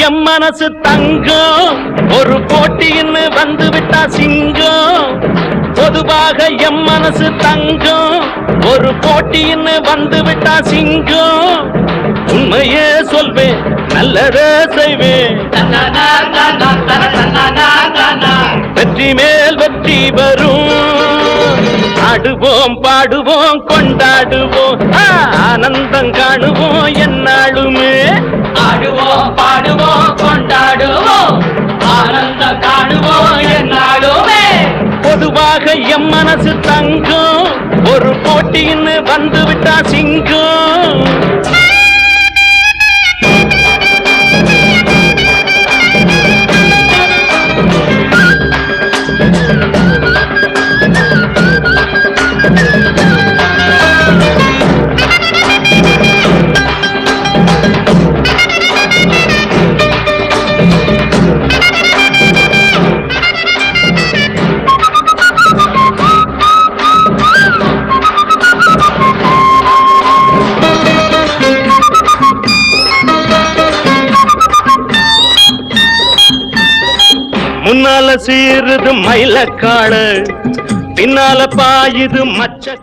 M மனசு தங்கம் ஒரு போட்டின்னு வந்து விட்டா சிங்கம் பொதுவாக எம் மனசு தங்கம் ஒரு போட்டின்னு வந்து விட்டா சிங்கம் உண்மையே சொல்வேன் நல்லதே செய்வேன் வெற்றி மேல் வெற்றி வரும் ஆடுவோம் பாடுவோம் கொண்டாடுவோம் ஆனந்தம் காணுவோம் என்னாலுமே ஆடுவோம் பாடுவோம் கொண்டாடுவோம் ஆனந்தம் காணுவோம் என்னாலுமே பொதுவாக எம் மனசு தங்கம் ஒரு போட்டின்னு வந்து விட்டா சிங்கம் முன்னால சீருது மயிலக்காடு பின்னால பாயுது மச்ச